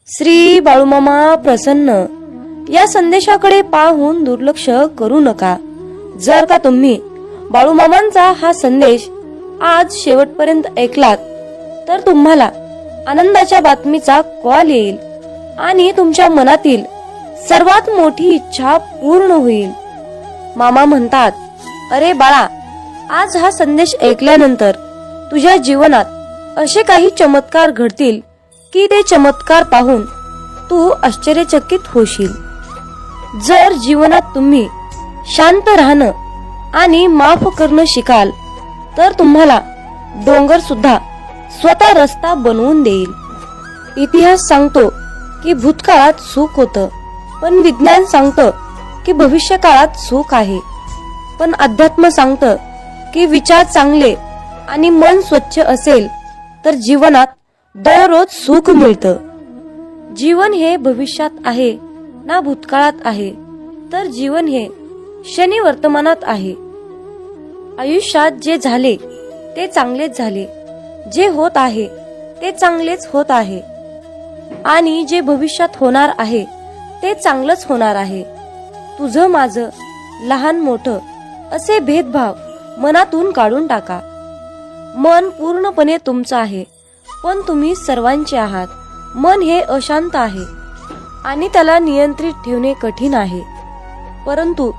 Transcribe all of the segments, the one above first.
श्री बाळूमामा प्रसन्न या संदेशाकडे पाहून दुर्लक्ष करू नका। जर का तुम्ही बाळूमामांचा हा संदेश आज शेवटपर्यंत ऐकलात तर तुम्हाला आनंदाच्या बातमीचा कॉल येईल आणि तुमच्या मनातील सर्वात मोठी इच्छा पूर्ण होईल। मामा म्हणतात, अरे बाळा, आज हा संदेश ऐकल्यानंतर तुझ्या जीवनात असे काही चमत्कार घडतील की ते चमत्कार पाहून तू आश्चर्यचकित होशील। जर जीवनात तुम्ही शांत राहणं आणि माफ करणं शिकाल तर तुम्हाला डोंगर सुद्धा स्वतः रस्ता बनवून देईल। इतिहास सांगतो की भूतकाळात सुख होतं, पण विज्ञान सांगतं की भविष्यकाळात सुख आहे। पण अध्यात्म सांगतं की विचार चांगले आणि मन स्वच्छ असेल तर जीवनात दररोज सुख मिळतं। जीवन हे भविष्यात आहे ना भूतकाळात आहे, तर जीवन हे क्षणी वर्तमानात आहे। आयुष्यात जे झाले ते चांगलेच झाले, जे होत आहे ते चांगलेच होत आहे आणि जे भविष्यात होणार आहे ते चांगलंच होणार आहे। तुझं माझं, लहान मोठं असे भेदभाव मनातून काढून टाका। मन पूर्णपणे तुमचं आहे, पण तुम्ही सर्वांचे आहात। मन हे अशांत आहे आणि त्याला नियंत्रित ठेवणे कठीण आहे, परंतु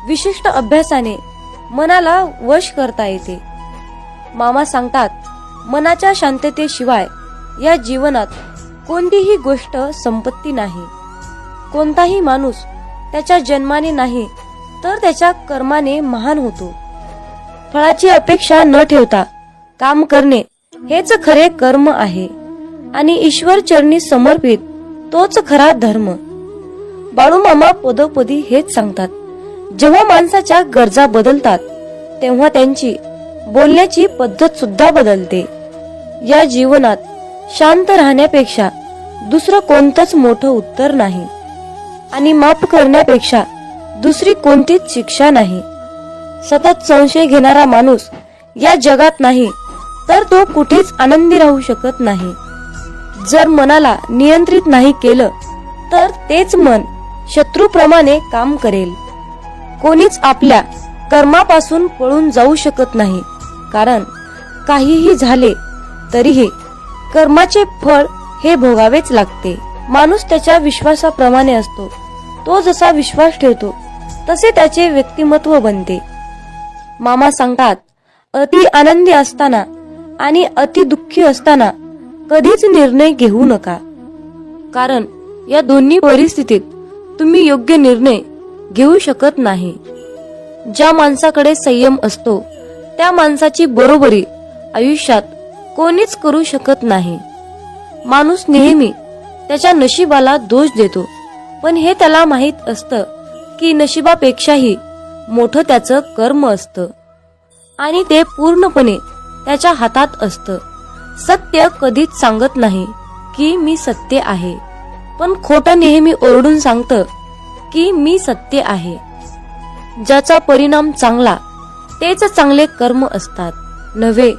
विशिष्ट अभ्यासाने मनाला वश करता येते। मामा सांगतात, मनाच्या शांततेशिवाय या जीवनात कोणतीही गोष्ट संपत्ती नाही। कोणताही माणूस त्याच्या जन्माने नाही तर त्याच्या कर्माने महान होतो। फळाची अपेक्षा न ठेवता काम करणे हेच खरे कर्म आहे आणि ईश्वर चरणी समर्पित तोच खरा धर्म। बाळूमामा पदोपदी हेच सांगतात, जेव्हा माणसाच्या गरजा बदलतात तेव्हा त्यांची बोलण्याची पद्धत सुद्धा बदलते। या जीवनात शांत राहण्यापेक्षा दुसरं कोणतंच मोठं उत्तर नाही आणि माफ करण्यापेक्षा दुसरी कोणतीच शिक्षा नाही। सतत संशय घेणारा माणूस या जगात नाही तर तो कुठेच आनंदी राहू शकत नाही। जर मनाला नियंत्रित नाही केलं तर तेच मन शत्रूप्रमाणे काम करेल। कोणीच आपल्या कर्मापासून पळून जाऊ शकत नाही, कारण काहीही झाले तरीही कर्माचे फळ हे भोगावेच लागते। माणूस त्याच्या विश्वासाप्रमाणे असतो, तो जसा विश्वास ठेवतो तसे त्याचे व्यक्तिमत्व बनते। मामा सांगतात, अति आनंदी असताना आणि अति दुःखी असताना कधीच निर्णय घेऊ नका, कारण या दोन्ही परिस्थितीत तुम्ही योग्य निर्णय घेऊ शकत नाही। ज्या माणसाकडे संयम असतो त्या माणसाची बरोबरी आयुष्यात कोणीच करू शकत नाही। माणूस नेहमी त्याच्या नशिबाला दोष देतो, पण हे त्याला माहित असतं की नशिबापेक्षाही मोठं त्याचं कर्म असतं आणि ते पूर्णपणे त्याच्या हातात असतं। सत्य कधीच सांगत नाही की मी सत्य आहे, पण खोटं नेहमी ओरडून सांगतं की मी सत्य आहे। ज्याचा परिणाम चांगला तेच चांगले कर्म असतात, नव्हे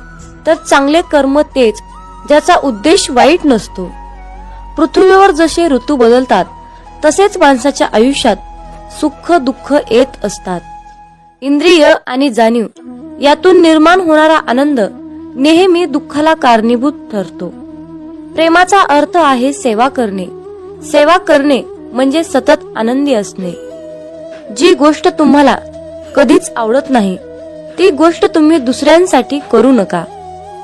तर चांगले कर्म तेच ज्याचा उद्देश वाईट नसतो। पृथ्वीवर जसे ऋतू बदलतात तसेच माणसाच्या आयुष्यात सुख दुःख येत असतात। इंद्रिय आणि जाणीव यातून निर्माण होणारा आनंद नेहमी दुःखाला कारणीभूत ठरतो। प्रेमाचा अर्थ आहे सेवा करणे। सेवा करणे म्हणजे सतत आनंदी असणे। जी गोष्ट तुम्हाला कधीच आवडत नाही ती गोष्ट तुम्ही दुसऱ्यांसाठी करू नका।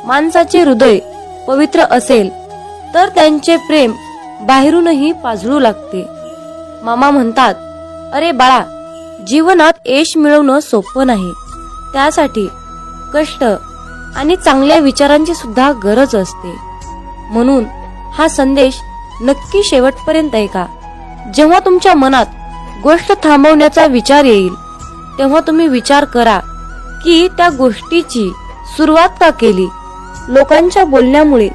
माणसाचे हृदय पवित्र असेल तर त्यांचे प्रेम बाहेरूनही पाझळू लागते। मामा म्हणतात, अरे बाळा, जीवनात यश मिळवणं सोपं नाही, त्यासाठी कष्ट आणि चांगल्या विचारांची सुद्धा गरज असते। म्हणून हा संदेश नक्की शेवटपर्यंत ऐका। जेव्हा तुमच्या मनात गोष्ट थांबवण्याचा विचार येईल तेव्हा तुम्ही विचार करा की त्या गोष्टीची सुरुवात का केली। लोकांच्या बोलण्यामुळे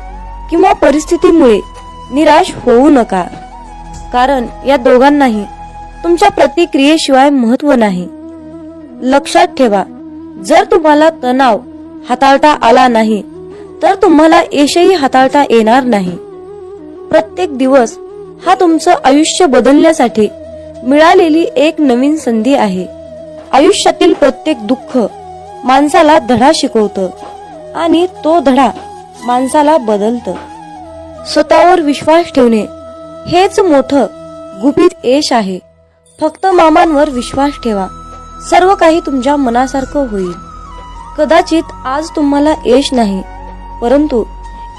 किंवा परिस्थितीमुळे निराश होऊ नका, कारण या दोघांनाही तुमच्या प्रतिक्रियेशिवाय महत्व नाही। लक्षात ठेवा, जर तुम्हाला तणाव हाताळता आला नाही तर तुम्हाला यशही हाताळता येणार नाही। प्रत्येक दिवस हा तुमचं आयुष्य बदलण्यासाठी मिळालेली एक नवीन संधी आहे. आयुष्यातील प्रत्येक दुःख माणसाला धडा शिकवतं आणि तो धडा माणसाला बदलतं. स्वतःवर विश्वास ठेवणे हेच मोठं गुपित यश आहे. फक्त मामांवर विश्वास ठेवा, सर्व काही तुमच्या मनासारखं होईल. कदाचित आज तुम्हाला यश नाही, परंतु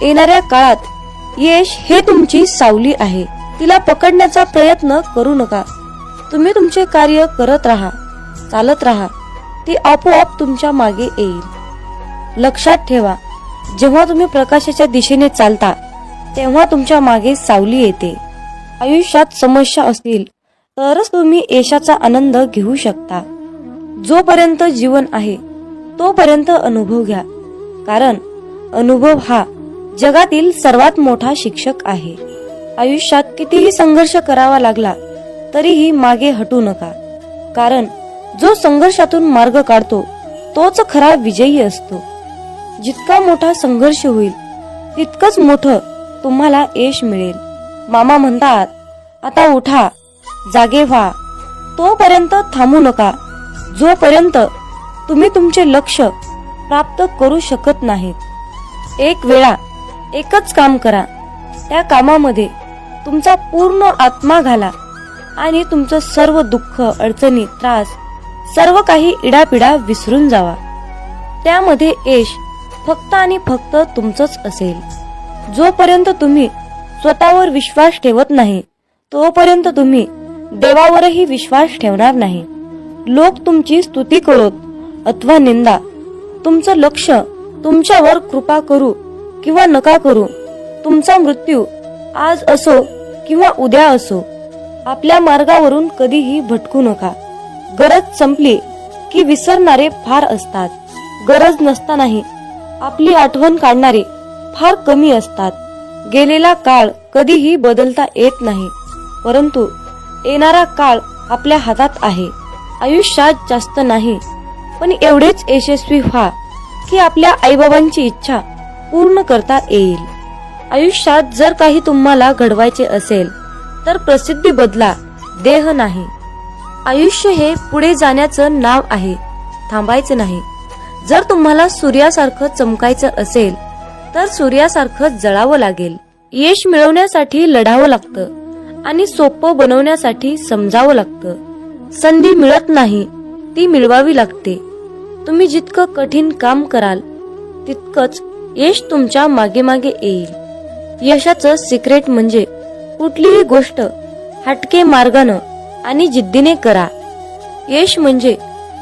येणाऱ्या काळात यश हे तुमची सावली आहे. तिला पकडण्याचा प्रयत्न करू नका. तुम्ही तुमचे कार्य करत राहा, चालत राहा. ती आपोआप तुमच्या मागे येईल. लक्षात ठेवा, जेव्हा तुम्ही प्रकाशाच्या दिशेने चालता तेव्हा तुमच्या मागे सावली येते. आयुष्यात समस्या असतील तरच तुम्ही यशाचा आनंद घेऊ शकता. जोपर्यंत जीवन आहे तोपर्यंत अनुभव घ्या, कारण अनुभव हा जगातील सर्वात मोठा शिक्षक आहे. आयुष्यात कितीही संघर्ष करावा लागला तरीही मागे हटू नका, कारण जो संघर्षातून मार्ग काढतो तोच खरा विजयी असतो. जितका मोठा संघर्ष होईल तितकंच मोठं तुम्हाला यश मिळेल. मामा म्हणतात, आता उठा, जागे व्हा. तोपर्यंत थांबू नका जोपर्यंत तुम्ही तुमचे लक्ष्य प्राप्त करू शकत नाहीत. एक वेळा एकच काम करा, त्या कामामध्ये तुमचा पूर्ण आत्मा घाला आणि तुमचं सर्व दुःख, अडचणी, त्रास, सर्व काही इडापिडा विसरून जावा. त्यामध्ये यश फक्त आणि फक्त तुमचंच असेल. जोपर्यंत तुम्ही स्वतःवर विश्वास ठेवत नाही तोपर्यंत तुम्ही देवावरही विश्वास ठेवणार नाही. लोक तुमची स्तुती करोत अथवा निंदा, तुमचं लक्ष तुमच्यावर कृपा करू किंवा नका करू, तुमचा मृत्यू आज असो किंवा उद्या असो, आपल्या मार्गावरून कधीही भटकू नका. गरज संपली की विसरणारे फार असतात. गरज नसतानाही आपली आठवण काढणारे फार कमी असतात. गेलेला काळ कधीही बदलता येत नाही, परंतु येणारा काळ आपल्या हातात आहे. आयुष्यात जास्त नाही, पण एवढेच यशस्वी व्हा की आपल्या आईबाबांची इच्छा पूर्ण करता येईल. आयुष्यात जर काही तुम्हाला घडवायचे असेल तर प्रसिद्धी बदला, देह नाही. आयुष्य हे पुढे जाण्याचं नाव आहे, थांबायचे नाही. जर तुम्हाला सूर्यासारखं चमकायचं असेल तर सूर्यासारखं जळावं लागेल. यश मिळवण्यासाठी लढावं लागतं आणि सोपं बनवण्यासाठी समजावं लागतं. संधी मिळत नाही, ती मिळवावी लागते. तुम्ही जितकं कठीण काम कराल तितकंच यश तुमच्या मागे मागे येईल. यशाचं सिक्रेट म्हणजे कुठलीही गोष्ट हटके मार्गानं आणि जिद्दीने करा. यश म्हणजे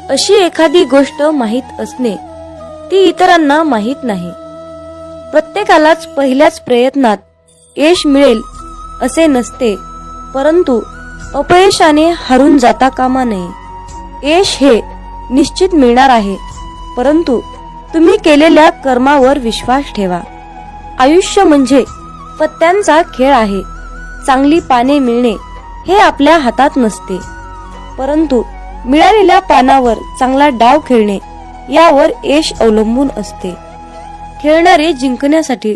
अशी एखादी गोष्ट माहीत असणे, ती इतरांना माहीत नाही. प्रत्येकालाच पहिल्याच प्रयत्नात यश मिळेल असे नसते, परंतु अपयशाने हरून जाता कामा नये. यश हे निश्चित मिळणार आहे, परंतु तुम्ही केलेल्या कर्मावर विश्वास ठेवा. आयुष्य म्हणजे पत्त्यांचा खेळ आहे. चांगली पाने मिळणे हे आपल्या हातात नसते, परंतु मिळालेल्या पानावर चांगला डाव खेळणे यावर यश अवलंबून असते. खेळणारे जिंकण्यासाठी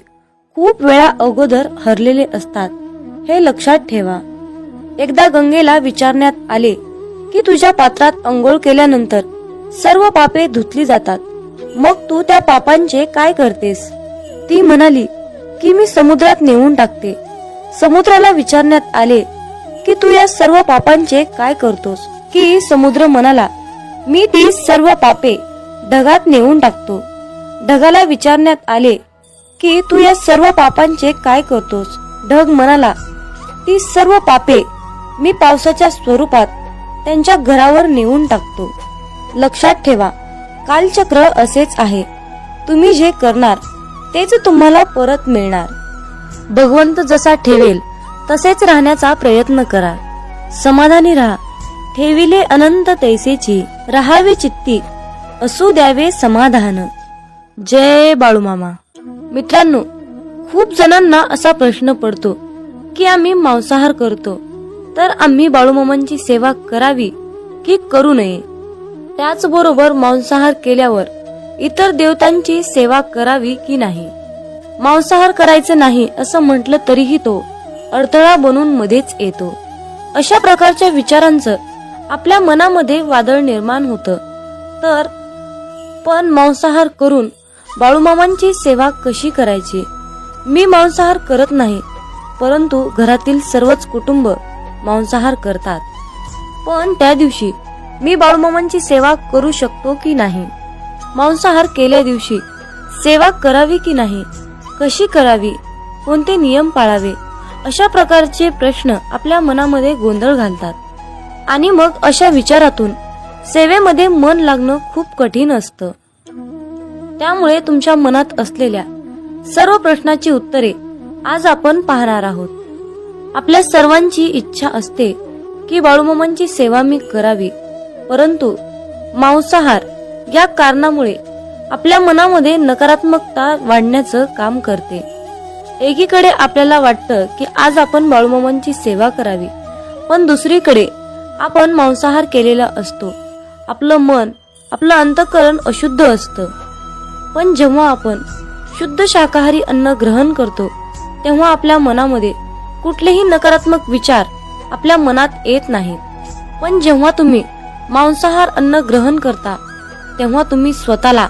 खूप वेळा अगोदर हरलेले असतात, हे लक्षात ठेवा. एकदा गंगेला विचारण्यात आले की तुझ्या पात्रात अंघोळ केल्यानंतर सर्व पापे धुतली जातात, मग तू त्या पापांचे काय करतेस? ती म्हणाली की मी समुद्रात नेऊन टाकते. समुद्राला विचारण्यात आले की तू या सर्व पापांचे काय करतोस? की समुद्र म्हणाला, मी ती सर्व पापे ढगात नेऊन टाकतो. ढगाला विचारण्यात आले की तू या सर्व पापांचे काय करतोस? ढग म्हणाला, ती सर्व पापे मी पावसाच्या स्वरूपात त्यांच्या घरावर नेऊन टाकतो. लक्षात ठेवा, कालचक्र असेच आहे. तुम्ही जे करणार तेच तुम्हाला परत मिळणार. भगवंत जसा ठेवेल तसेच राहण्याचा प्रयत्न करा. समाधानी राहा. ठेविले अनंत तैसेची, राहावे चित्ती असू द्यावे समाधान. जय बाळूमामा. मित्रांनो, खूप जणांना असा प्रश्न पडतो की आम्ही मांसाहार करतो, तर आम्ही बाळूमामांची सेवा करावी की करू नये? त्याचबरोबर मांसाहार केल्यावर इतर देवतांची सेवा करावी की नाही? मांसाहार करायचं नाही असं म्हटलं तरीही तो अडथळा बनून मध्येच येतो. अशा प्रकारच्या विचारांचं आपल्या मनामध्ये वादळ निर्माण होतं. तर पण मांसाहार करून बाळूमामांची सेवा कशी करायची? मी मांसाहार करत नाही, परंतु घरातील सर्वच कुटुंब मांसाहार करतात. पण त्या दिवशी मी बाळूमामांची सेवा करू शकतो की नाही? मांसाहार केल्या दिवशी सेवा करावी की नाही? कशी करावी? कोणते नियम पाळावे? अशा प्रकारचे प्रश्न आपल्या मनामध्ये गोंधळ घालतात. आणि मग अशा विचारातून सेवेमध्ये मन लागणं खूप कठीण असतं. त्यामुळे तुमच्या मनात असलेल्या सर्व प्रश्नाची उत्तरे आज आपण पाहणार आहोत. आपल्या सर्वांची इच्छा असते की बाळूमामांची सेवा मी करावी, परंतु मांसाहार या कारणामुळे आपल्या मनामध्ये नकारात्मकता वाढण्याचं काम करते. एकीकडे आपल्याला वाटतं की आज आपण बाळूमामांची सेवा करावी, पण दुसरीकडे आपण मांसाहार केलेला असतो. आपलं मन, आपलं अंतःकरण अशुद्ध असतं. पण जेव्हा आपण शुद्ध शाकाहारी अन्न ग्रहण करतो, तेव्हा आपल्या मनामध्ये कुठलेही नकारात्मक विचार आपल्या मनात येत नाहीत. पण जेव्हा तुम्ही मांसाहार अन्न ग्रहण करता, तेव्हा तुम्ही स्वतःला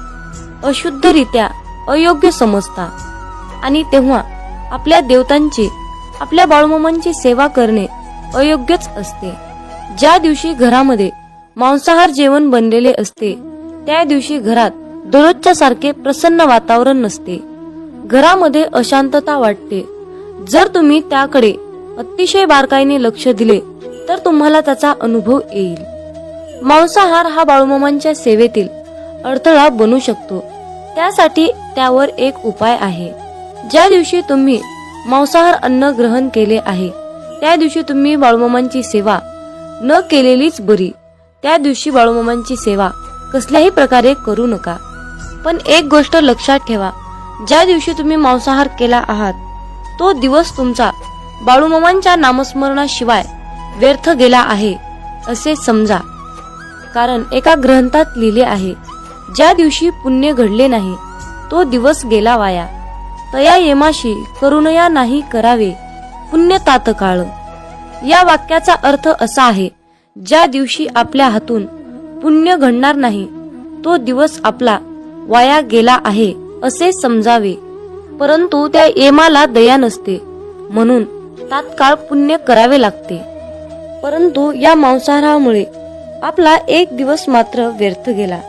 अशुद्धरित्या अयोग्य समजता. आणि तेव्हा आपल्या देवतांची, आपल्या बाळूमामांची सेवा करणे अयोग्यच असते. ज्या दिवशी घरामध्ये मांसाहार जेवण बनलेले असते, त्या दिवशी घरात दररोजच्या सारखे प्रसन्न वातावरण नसते. घरामध्ये अशांतता वाटते. जर तुम्ही त्याकडे अतिशय बारकाईने लक्ष दिले तर तुम्हाला त्याचा अनुभव येईल. मांसाहार हा बाळूमामांच्या सेवेतील अडथळा बनू शकतो. त्यासाठी त्यावर एक उपाय आहे. ज्या दिवशी तुम्ही मांसाहार अन्न ग्रहण केले आहे, त्या दिवशी तुम्ही बाळूमामांची सेवा न केलेलीच बरी. त्या दिवशी बाळूमामांची सेवा कसल्याही प्रकारे करू नका. पण एक गोष्ट लक्षात ठेवा, ज्या दिवशी तुम्ही मांसाहार केला आहात, तो दिवस तुमचा बाळूमामांच्या नामस्मरणाशिवाय व्यर्थ गेला आहे असे समजा. कारण एका ग्रंथात लिहिले आहे, ज्या दिवशी पुण्य घडले नाही, तो दिवस गेला वाया. तया येमाशी करुणया नाही करावे पुण्य तात्काळ. या वाक्याचा अर्थ असा आहे, ज्या दिवशी आपल्या हातून पुण्य घडणार नाही, तो दिवस आपला वाया गेला आहे असे समजावे. परंतु त्या येमाला दया नसते, म्हणून तात्काळ पुण्य करावे लागते. परंतु या मांसाहारामुळे आपला एक दिवस मात्र व्यर्थ गेला,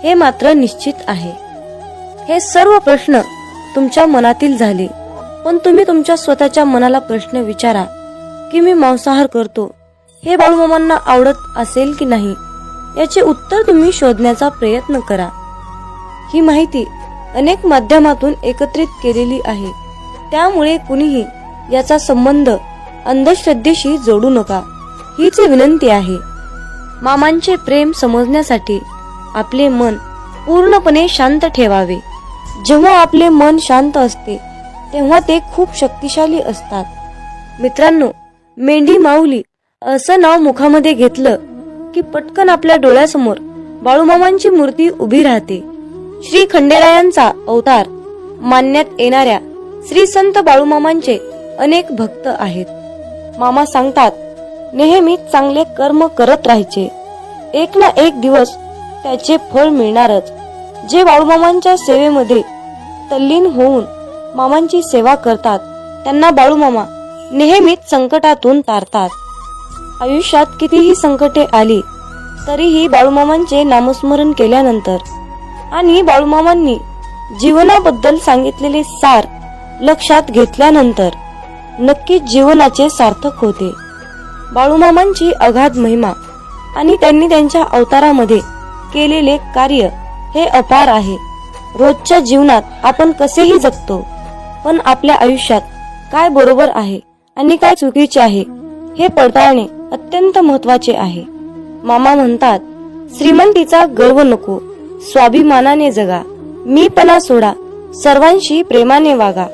हे मात्र निश्चित आहे. हे सर्व प्रश्न तुमच्या मनातील झाले. पण तुम्ही तुमच्या स्वतःच्या मनाला प्रश्न विचारा की मी मांसाहार करतो, हे बाळूमामांना आवडत असेल की नाही, याचे उत्तर तुम्ही शोधण्याचा प्रयत्न करा. ही माहिती अनेक माध्यमातून एकत्रित केलेली आहे, त्यामुळे कुणीही याचा संबंध अंधश्रद्धेशी जोडू नका, हीच विनंती आहे. मामांचे प्रेम समजण्यासाठी आपले मन पूर्णपणे शांत ठेवावे. जेव्हा आपले मन शांत असते, तेव्हा ते खूप शक्तिशाली असतात. मित्रांनो, मेंढी माऊली असं नाव मुखामध्ये घेतलं की पटकन आपल्या डोळ्यासमोर बाळूमामांची मूर्ती उभी राहते. श्री खंडेरायांचा अवतार मानण्यात येणाऱ्या श्री संत बाळूमामांचे अनेक भक्त आहेत. मामा सांगतात, नेहमीच चांगले कर्म करत राहायचे, एक ना एक दिवस त्याचे फळ मिळणारच. जे बाळूमामांच्या सेवेमध्ये तल्लीन होऊन मामांची सेवा करतात, त्यांना बाळूमामा नेहमीच संकटातून तारतात. आयुष्यात कितीही संकटे आली तरीही बाळूमामांचे नामस्मरण केल्यानंतर आणि बाळूमामांनी जीवनाबद्दल सांगितलेले सार लक्षात घेतल्यानंतर नक्कीच जीवनाचे सार्थक होते. बाळूमामांची अगाध महिमा आणि त्यांनी त्यांच्या अवतारामध्ये केलेले कार्य हे अपार आहे. रोजच्या जीवनात आपण कसेही जगतो, पण आपल्या आयुष्यात काय बरोबर आहे आणि काय चुकीचे आहे हे पडताळणे अत्यंत महत्वाचे आहे. मामा म्हणतात, श्रीमंतीचा गर्व नको, स्वाभिमानाने जगा, मीपणा सोडा, सर्वांशी प्रेमाने वागा,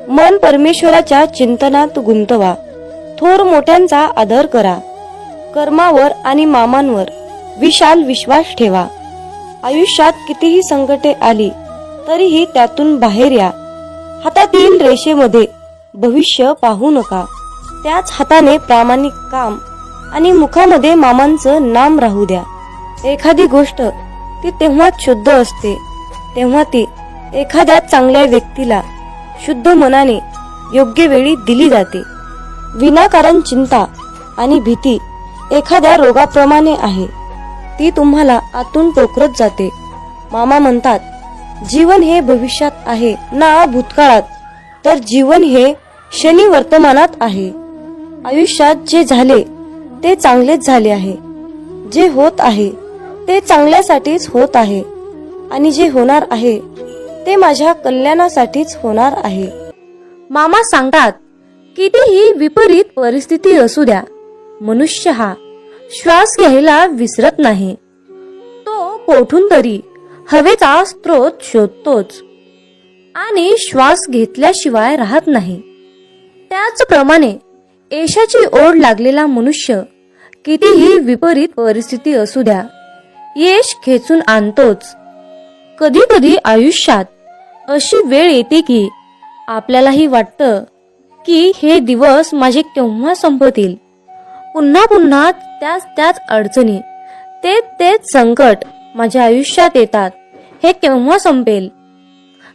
मन परमेश्वराच्या चिंतनात गुंतवा, थोर मोठ्यांचा आदर करा, कर्मावर आणि मामांवर विशाल विश्वास ठेवा. आयुष्यात कितीही संकटे आली तरीही त्यातून बाहेर या. हातातील रेषेमध्ये भविष्य पाहू नका. त्याच हाताने प्रामाणिक काम आणि मुखामध्ये मामांचं नाम राहू द्या. एखादी गोष्ट ती तेव्हाच शुद्ध असते तेव्हा ती एखाद्या चांगल्या व्यक्तीला शुद्ध मनाने योग्य वेळी दिली जाते. विनाकारण चिंता आणि भीती एखाद्या रोगाप्रमाणे आहे, ती तुम्हाला आतून टोकरत जाते. मामा म्हणतात, जीवन हे भविष्यात आहे ना भूतकाळात, तर जीवन हे क्षणी वर्तमानात आहे. आयुष्यात जे झाले ते चांगलेच झाले आहे, जे होत आहे ते चांगल्यासाठीच होत आहे आणि जे होणार आहे ते माझ्या कल्याणासाठीच होणार आहे. मामा सांगतात, कितीही विपरीत परिस्थिती असू द्या, मनुष्य हा श्वास घ्यायला विसरत नाही. तो कोठून तरी हवेचा स्रोत शोधतोच आणि श्वास घेतल्याशिवाय राहत नाही. त्याचप्रमाणे यशाची ओढ लागलेला मनुष्य कितीही विपरीत परिस्थिती असू द्या, यश खेचून आणतोच. कधी कधी आयुष्यात अशी वेळ येते की आपल्यालाही वाटतं की हे दिवस माझे केव्हा संपतील. पुन्हा पुन्हा त्याच अडचणी, तेच संकट माझ्या आयुष्यात येतात. हे केव्हा संपेल?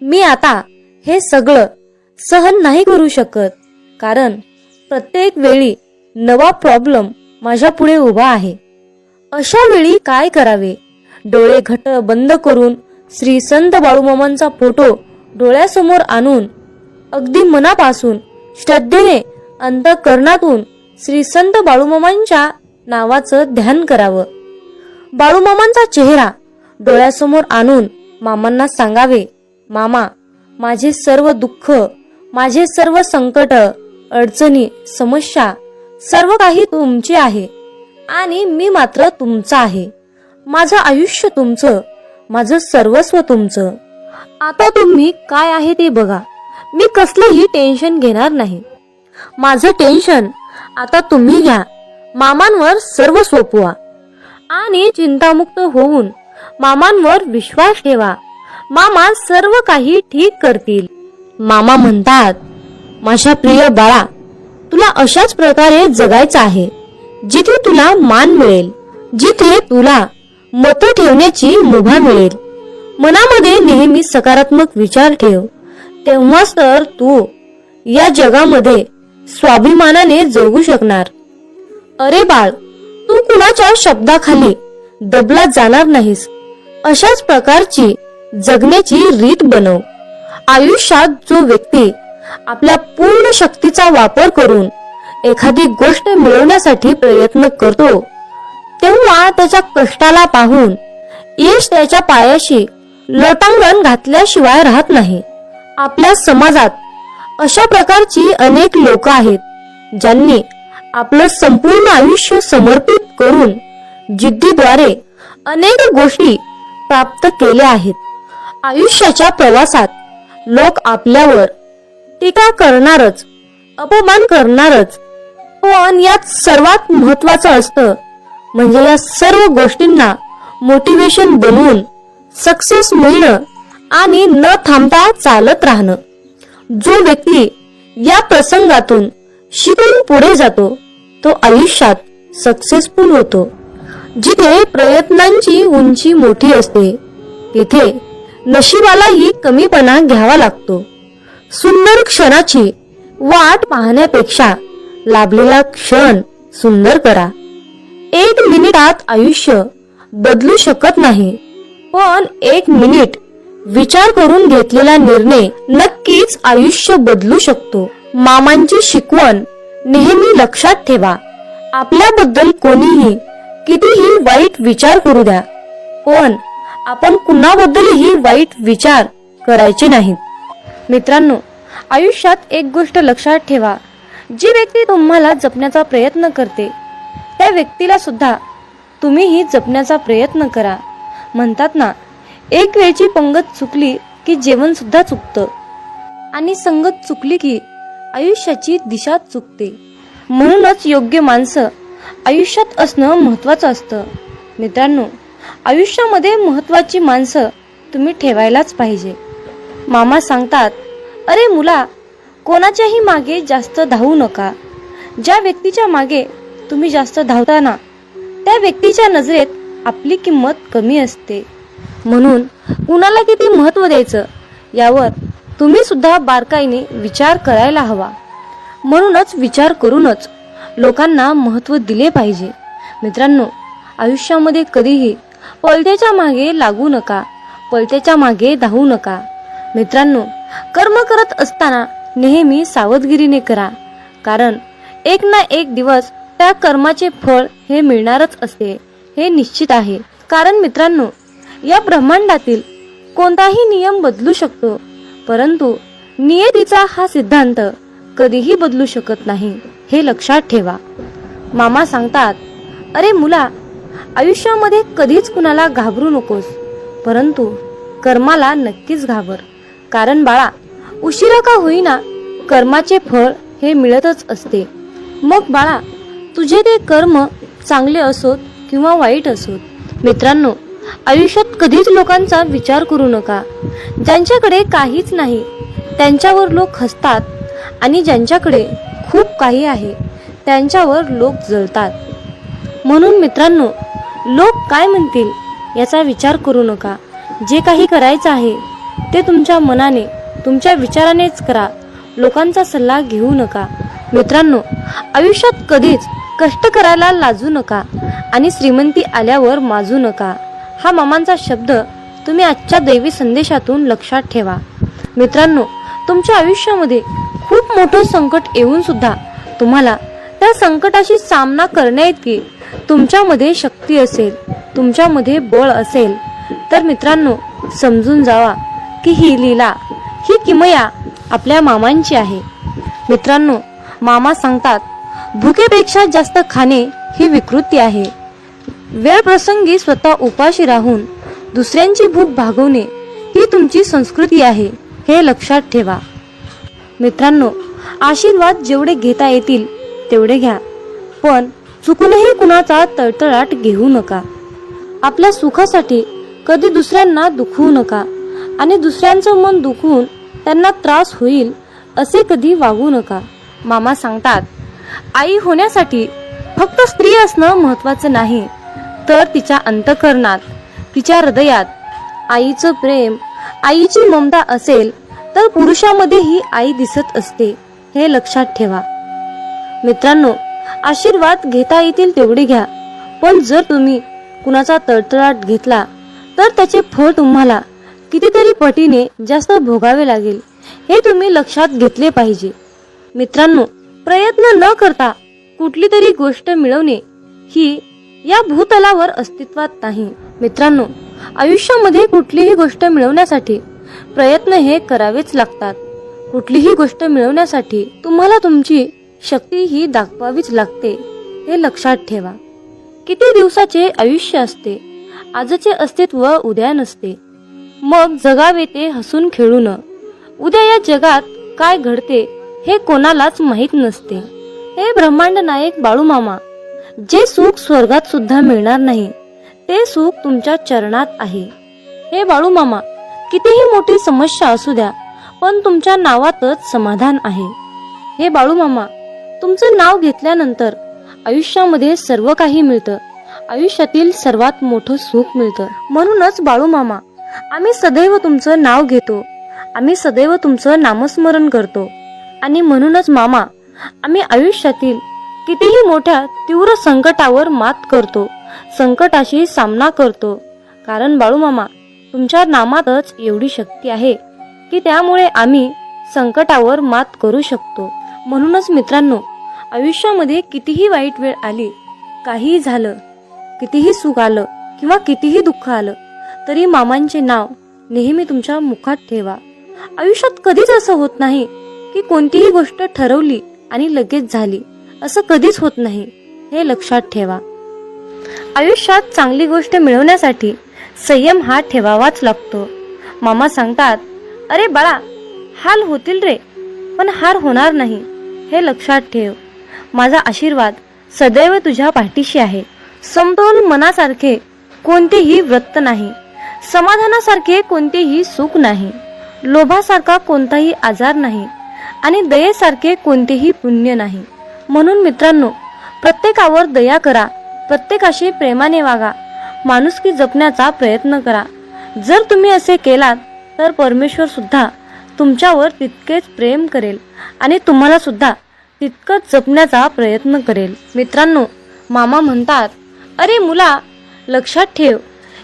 मी आता हे सगळं सहन नाही करू शकत, कारण प्रत्येक वेळी नवा प्रॉब्लेम माझ्या पुढे उभा आहे. अशा वेळी काय करावे? डोळे घट्ट बंद करून श्री संत बाळूमामांचा फोटो डोळ्यासमोर आणून अगदी मनापासून श्रद्धेने अंतःकरणातून श्री संत बाळूमामांच्या नावाचं ध्यान करावं. बाळूमामांचा चेहरा डोळ्यासमोर आणून मामांना सांगावे, मामा, माझे सर्व दुःख, माझे सर्व संकट, अडचणी, समस्या सर्व काही तुमचे आहे आणि मी मात्र तुमचा आहे. माझं आयुष्य तुमचं, माझं सर्वस्व तुमचं. आता तुम्ही काय आहे ते बघा. मी कसलंही टेन्शन घेणार नाही. माझं टेन्शन आता तुम्ही घ्या. मामांवर सर्व सोपवा आणि चिंतामुक्त होऊन मामांवर विश्वास ठेवा. मामा सर्व काही ठीक करतील. मामा म्हणतात, माझ्या प्रिय बाळा, तुला अशाच प्रकारे जगायचं आहे जिथे तुला मान मिळेल, जिथे तुला मत ठेवण्याची मुभा मिळेल. मनामध्ये नेहमी सकारात्मक विचार ठेव, तेव्हाच तर तू या जगामध्ये स्वाभिमानाने जगू शकणार. अरे बाळ, तू कुणाच्या शब्दाखाली दबला जाणार नाहीस. अशाच प्रकारची जगण्याची रीत बनव. आयुष्यात जो व्यक्ती आपल्या पूर्ण शक्तीचा वापर करून एखादी गोष्ट मिळवण्यासाठी प्रयत्न करतो, तेव्हा त्याच्या कष्टाला पाहून यश त्याच्या पायाशी लोटांगण घातल्याशिवाय राहत नाही. आपल्या समाजात अशा प्रकारची अनेक लोक आहेत, ज्यांनी आपलं संपूर्ण आयुष्य समर्पित करून जिद्दीद्वारे अनेक गोष्टी प्राप्त केल्या आहेत. आयुष्याच्या प्रवासात लोक आपल्यावर टीका करणारच, अपमान करणारच, पण यात सर्वात महत्वाचं असतं म्हणजे या सर्व गोष्टींना मोटिवेशन बनवून सक्सेस मिळणं आणि न थांबता चालत राहणं. जो व्यक्ती या प्रसंगातून शिकून पुढे जातो तो आयुष्यात सक्सेसफुल होतो. जिथे प्रयत्नांची उंची मोठी असते तिथे नशिबालाही कमीपणा घ्यावा लागतो. सुंदर क्षणाची वाट पाहण्यापेक्षा लाभलेला क्षण सुंदर करा. 1 मिनिटात आयुष्य बदलू शकत नाही, पण 1 मिनिट विचार करून घेतलेला निर्णय नक्कीच आयुष्य बदलू शकतो. मामांची शिकवण नेहमी लक्षात ठेवा. आपल्याबद्दल कोणीही कितीही वाईट विचार करू द्या, पण आपण कुणाबद्दलही वाईट विचार करायचे नाहीत. मित्रांनो, आयुष्यात एक गोष्ट लक्षात ठेवा, जी व्यक्ती तुम्हाला जपण्याचा प्रयत्न करते त्या व्यक्तीला सुद्धा तुम्हीही जपण्याचा प्रयत्न करा. म्हणतात ना, एक वेळची पंगत चुकली की जेवण सुद्धा चुकतं आणि संगत चुकली की आयुष्याची दिशा चुकते. म्हणूनच योग्य माणसं आयुष्यात असणं महत्वाचं असतं. मित्रांनो, आयुष्यामध्ये महत्वाची माणसं तुम्ही ठेवायलाच पाहिजे. मामा सांगतात, अरे मुला, कोणाच्याही मागे जास्त धावू नका. ज्या व्यक्तीच्या मागे तुम्ही जास्त धावताना त्या व्यक्तीच्या नजरेत आपली किंमत कमी असते. म्हणून कुणाला किती महत्त्व द्यायचं यावर तुम्ही सुद्धा बारकाईने विचार करायला हवा. म्हणूनच विचार करूनच लोकांना महत्त्व दिले पाहिजे. मित्रांनो, आयुष्यामध्ये कधीही पळत्याच्या मागे लागू नका, पळत्याच्या मागे धावू नका. मित्रांनो, कर्म करत असताना नेहमी सावधगिरीने करा, कारण एक ना एक दिवस त्या कर्माचे फळ हे मिळणारच असते, हे निश्चित आहे. कारण मित्रांनो, या ब्रह्मांडातील कोणताही नियम बदलू शकतो, परंतु नियतीचा हा सिद्धांत कधीही बदलू शकत नाही, हे लक्षात ठेवा. मामा सांगतात, अरे मुला, आयुष्यामध्ये कधीच कुणाला घाबरू नकोस, परंतु कर्माला नक्कीच घाबर. कारण बाळा, उशिरा का होईना कर्माचे फळ हे मिळतच असते. मग बाळा, तुझे ते कर्म चांगले असोत किंवा वाईट असोत. मित्रांनो, आयुष्यात कधीच लोकांचा विचार करू नका. ज्यांच्याकडे काहीच नाही त्यांच्यावर लोक हसतात, आणि ज्यांच्याकडे खूप काही आहे त्यांच्यावर लोक जळतात. म्हणून मित्रांनो, लोक काय म्हणतील याचा विचार करू नका. जे काही करायचं आहे ते तुमच्या मनाने, तुमच्या विचारानेच करा. लोकांचा सल्ला घेऊ नका. मित्रांनो, आयुष्यात कधीच कष्ट करायला लाजू नका आणि श्रीमंती आल्यावर माजू नका. हा मामांचा शब्द तुम्ही आजच्या दैवी संदेशातून लक्षात ठेवा. मित्रांनो, तुमच्या आयुष्यामध्ये खूप मोठं संकट येऊन सुद्धा तुम्हाला त्या संकटाशी सामना करण्याइतकी तुमच्यामध्ये शक्ती असेल, तुमच्यामध्ये बळ असेल, तर मित्रांनो समजून जावा की ही लीला, ही किमया आपल्या मामांची आहे. मित्रांनो, मामा सांगतात, भुकेपेक्षा जास्त खाणे ही विकृती आहे. वेळ प्रसंगी स्वतः उपाशी राहून दुसऱ्यांची भूक भागवणे ही तुमची संस्कृती आहे, हे लक्षात ठेवा. मित्रांनो, आशीर्वाद जेवढे घेता येतील तेवढे घ्या, पण चुकूनही कुणाचा तळतळाट घेऊ नका. आपल्या सुखासाठी कधी दुसऱ्यांना दुखवू नका आणि दुसऱ्यांचं मन दुखवून त्यांना त्रास होईल असे कधी वागू नका. मामा सांगतात, आई होण्यासाठी फक्त स्त्री असणं महत्त्वाचं नाही, तर तिच्या अंतःकरणात, तिच्या हृदयात आईचं प्रेम, आईची ममता असेल तर पुरुषामध्येही आई दिसत असते, हे लक्षात ठेवा. मित्रांनो, आशीर्वाद घेता येतील तेवढे घ्या, पण जर तुम्ही कुणाचा तळतळाट घेतला तर त्याचे फळ तुम्हाला कितीतरी पटीने जास्त भोगावे लागेल, हे तुम्ही लक्षात घेतले पाहिजे. मित्रांनो, प्रयत्न न करता कुठली तरी गोष्ट मिळवणे ही या भूतलावर अस्तित्वात नाही. मित्रांनो, आयुष्यामध्ये कुठलीही गोष्ट मिळवण्यासाठी प्रयत्न हे करावेच लागतात. कुठलीही गोष्ट मिळवण्यासाठी तुम्हाला तुमची शक्ती ही दाखवावीच लागते, हे लक्षात ठेवा. किती दिवसाचे आयुष्य असते, आजचे अस्तित्व उद्या नसते. मग जगावे ते हसून खेळून. उद्या या जगात काय घडते हे कोणालाच माहीत नसते. हे ब्रह्मांड नायक बाळूमामा, जे सुख स्वर्गात सुद्धा मिळणार नाही ते सुख तुमच्या चरणात आहे. हे बाळूमामा, कितीही मोठी समस्या असू द्या, पण तुमच्या नावातच समाधान आहे. हे बाळूमामा, तुमचं नाव घेतल्यानंतर आयुष्यामध्ये सर्व काही मिळतं, आयुष्यातील सर्वात मोठं सुख मिळतं. म्हणूनच बाळूमामा, आम्ही सदैव तुमचं नाव घेतो, आम्ही सदैव तुमचं नामस्मरण करतो. आणि म्हणूनच मामा, आम्ही आयुष्यातील कितीही मोठ्या तीव्र संकटावर मात करतो, संकटाशी सामना करतो. कारण बाळूमामा, तुमच्या नामातच एवढी शक्ती आहे की त्यामुळे आम्ही संकटावर मात करू शकतो. म्हणूनच मित्रांनो, आयुष्यामध्ये कितीही वाईट वेळ आली, काहीही झालं, कितीही सुख आलं किंवा कितीही दुःख आलं, तरी मामांचे नाव नेहमी तुमच्या मुखात ठेवा. आयुष्यात कधीच असं होत नाही की कोणतीही गोष्ट ठरवली आणि लगेच झाली, असं कधीच होत नाही, हे लक्षात ठेवा. आयुष्यात चांगली गोष्ट मिळवण्यासाठी संयम हा ठेवावाच लागतो. मामा सांगतात, अरे बाळा, हाल होतील रे, पण हार होणार नाही, हे लक्षात ठेव. माझा आशीर्वाद सदैव तुझ्या पाठीशी आहे. समतोल मनासारखे कोणतेही व्रत नाही, समाधानासारखे कोणतेही सुख नाही, लोभासारखा कोणताही आजार नाही आणि दयेसारखे कोणतेही पुण्य नाही. म्हणून मित्रांनो, प्रत्येकावर दया करा, प्रत्येकाशी प्रेमाने वागा, माणुसकी जपण्याचा प्रयत्न करा. जर तुम्ही असे केलात तर परमेश्वर सुद्धा तुमच्यावर तितकेच प्रेम करेल आणि तुम्हाला सुद्धा तितकंच जपण्याचा प्रयत्न करेल. मित्रांनो, मामा म्हणतात, अरे मुला, लक्षात ठेव,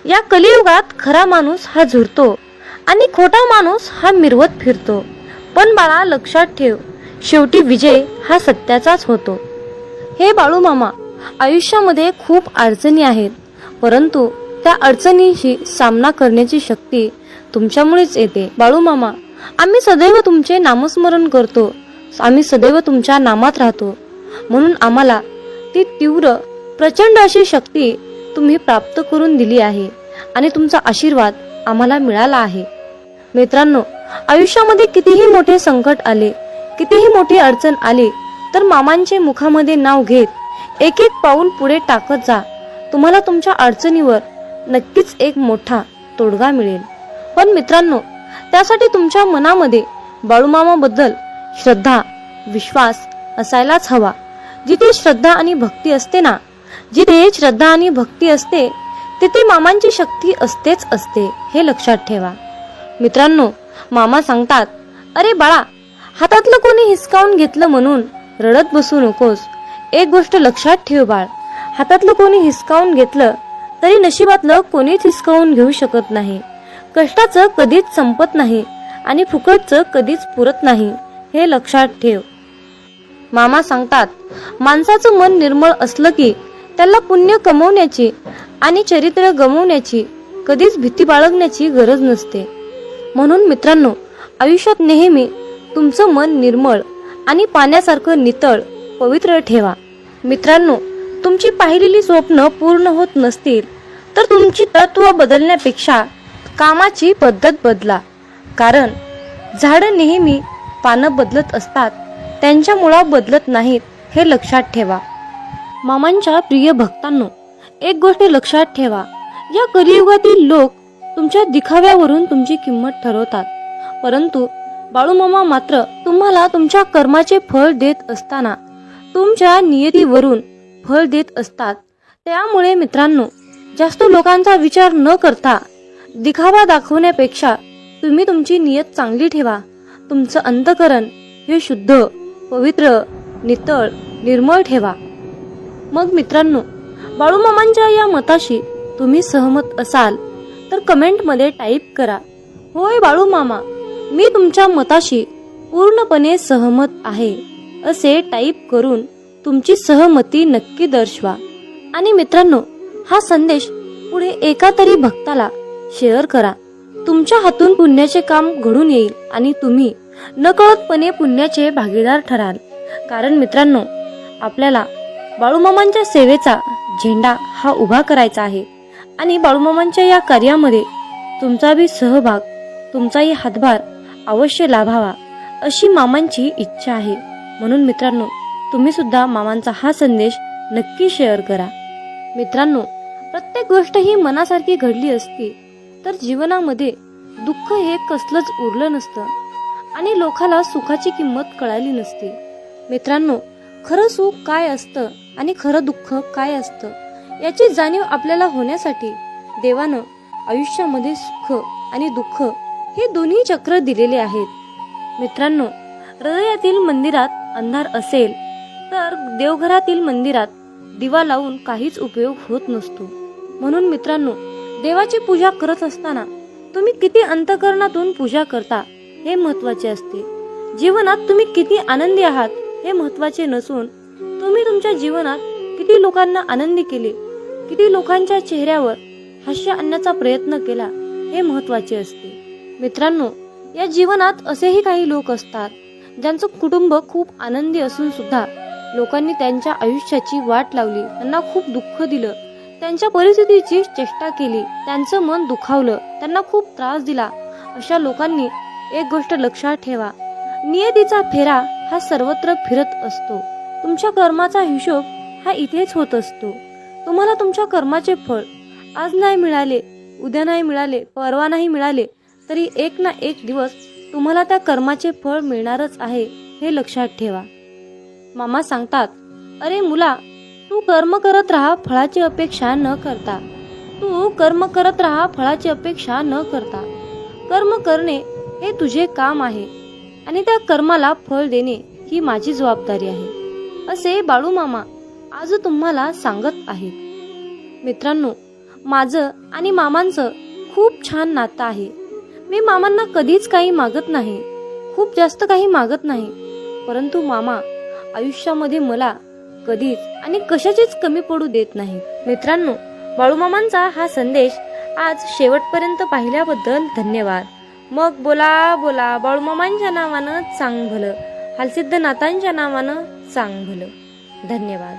या कलियुगात खरा माणूस हा झुरतो आणि खोटा माणूस हा मिरवत फिरतो. पण बाळा, लक्षात ठेव, शेवटी विजय हा सत्याचाच होतो. हे बाळू मामा, आयुष्यामध्ये खूप अडचणी आहेत, परंतु त्या अडचणींशी सामना करण्याची शक्ती तुमच्यामुळेच येते. बाळू मामा, आम्ही सदैव तुमचे नामस्मरण करतो, आम्ही सदैव तुमच्या नामात राहतो, म्हणून आम्हाला ती तीव्र प्रचंड अशी शक्ती तुम्ही प्राप्त करून दिली आहे आणि तुमचा आशीर्वाद आम्हाला मिळाला आहे. मित्रांनो, आयुष्यामध्ये कितीही मोठे संकट आले, कितीही मोठी अडचण आली, तर मामांचे मुखामध्ये नाव घेत एक एक पाऊल पुढे टाकत जा. तुम्हाला तुमच्या अडचणीवर नक्कीच एक मोठा तोडगा मिळेल. पण मित्रांनो, त्यासाठी तुमच्या मनामध्ये बाळूमामाबद्दल श्रद्धा, विश्वास असायलाच हवा. जिथे श्रद्धा आणि भक्ती असते ना, जिथे श्रद्धा आणि भक्ती असते, तिथे मामांची शक्ती असतेच असते, हे लक्षात ठेवा. मित्रांनो, मामा सांगतात, अरे बाळा, हातातलं कोणी हिसकावून घेतलं म्हणून रडत बसू नकोस. एक गोष्ट लक्षात ठेव बाळ, हातातलं कोणी हिसकावून घेतलं तरी नशिबातलं कोणीच हिसकावून घेऊ शकत नाही. कष्टाचं कधीच संपत नाही आणि फुकटचं कधीच पुरत नाही, हे लक्षात ठेव. मामा सांगतात, माणसाचं मन निर्मळ असलं की त्याला पुण्य कमवण्याची आणि चरित्र गमवण्याची कधीच भीती बाळगण्याची गरज नसते. म्हणून मित्रांनो, आयुष्यात नेहमी तुमचं मन निर्मळ आणि पाण्यासारखं नितळ पवित्र ठेवा. मित्रांनो, तुमची पाहिलेली स्वप्न पूर्ण होत नसतील तर तुमची तत्व बदलण्यापेक्षा कामाची पद्धत बदला. कारण झाडं नेहमी पानं बदलत असतात, त्यांच्या मुळा बदलत नाहीत, हे लक्षात ठेवा. मामांच्या प्रिय भक्तांनो, एक गोष्ट लक्षात ठेवा, या कलियुगातील लोक तुमच्या दिखाव्यावरून तुमची किंमत ठरवतात, परंतु बाळूमामा मात्र तुम्हाला तुमच्या कर्माचे फळ देत असताना तुमच्या नियतीवरून फळ देत असतात. त्यामुळे मित्रांनो, जास्त लोकांचा विचार न करता दिखावा दाखवण्यापेक्षा तुम्ही तुमची नियत चांगली ठेवा. तुमचं अंतःकरण हे शुद्ध, पवित्र, नितळ, निर्मळ ठेवा. मग मित्रांनो, बाळूमामांच्या या मताशी तुम्ही सहमत असाल तर कमेंटमध्ये टाईप करा, होय बाळूमामा, मी तुमच्या मताशी पूर्णपणे सहमत आहे, असे टाईप करून तुमची सहमती नक्की दर्शवा. आणि मित्रांनो, हा संदेश पुढे एका तरी भक्ताला शेअर करा. तुमच्या हातून पुण्याचे काम घडून येईल आणि तुम्ही नकळतपणे पुण्याचे भागीदार ठराल. कारण मित्रांनो, आपल्याला बाळूमामांच्या सेवेचा झेंडा हा उभा करायचा आहे आणि बाळूमामांच्या या कार्यामध्ये तुमचा बी सहभाग, तुमचाही हातभार अवश्य लाभावा, अशी मामांची इच्छा आहे. म्हणून मित्रांनो, तुम्ही सुद्धा मामांचा हा संदेश नक्की शेअर करा. मित्रांनो, प्रत्येक गोष्ट ही मनासारखी घडली असती तर जीवनामध्ये दुःख हे कसलंच उरलं नसतं आणि लोकाला सुखाची किंमत कळाली नसती. मित्रांनो, खरं सुख काय असतं आणि खरं दुःख काय असतं याची जाणीव आपल्याला होण्यासाठी देवानं आयुष्यामध्ये सुख आणि दुःख हे दोन्ही चक्र दिलेले आहेत. मित्रांनो, हृदयातील मंदिरात अंधार असेल तर देवघरातील मंदिरात दिवा लावून काहीच उपयोग होत नसतो. म्हणून मित्रांनो, देवाची पूजा करत असताना तुम्ही किती अंतःकरणातून पूजा करता हे महत्त्वाचे असते. जीवनात तुम्ही किती आनंदी आहात हे महत्त्वाचे नसून तुम्ही तुमच्या जीवनात किती लोकांना आनंदी केले, किती लोकांच्या चेहऱ्यावर हास्य आणण्याचा प्रयत्न केला हे महत्त्वाचे असते. मित्रांनो, या जीवनात असेही काही लोक असतात ज्यांचं कुटुंब खूप आनंदी असून सुद्धा लोकांनी त्यांच्या आयुष्याची वाट लावली, त्यांना खूप दुःख दिलं, त्यांच्या परिस्थितीची चेष्टा केली, त्यांचं मन दुखावलं, त्यांना खूप त्रास दिला. अशा लोकांनी एक गोष्ट लक्षात ठेवा, नियतीचा फेरा हा सर्वत्र फिरत असतो. तुमच्या कर्माचा हिशोब हा इथेच होत असतो. तुम्हाला तुमच्या कर्माचे फळ आज नाही मिळाले, उद्या नाही मिळाले, परवा नाही मिळाले, तरी एक ना एक दिवस तुम्हाला त्या कर्माचे फळ मिळणारच आहे, हे लक्षात ठेवा. मामा सांगतात, अरे मुला, तू कर्म करत राहा फळाची अपेक्षा न करता. तू कर्म करत राहा फळाची अपेक्षा न करता. कर्म करणे हे तुझे काम आहे आणि त्या कर्माला फळ देणे ही माझी जबाबदारी आहे, असे बाळू मामा आज तुम्हाला सांगत आहेत. मित्रांनो, माझं आणि मामांचं खूप छान नातं आहे. मी मामांना कधीच काही मागत नाही, खूप जास्त काही मागत नाही, परंतु मामा आयुष्यामध्ये मला कधीच आणि कशाचीच कमी पडू देत नाही. मित्रांनो, बाळूमामांचा हा संदेश आज शेवटपर्यंत पाहिल्याबद्दल धन्यवाद. मग बोला बोला बाळूमामांच्या नावानं चांग भलं, हालसिद्ध नाथांच्या नावानं चांग भलं. धन्यवाद.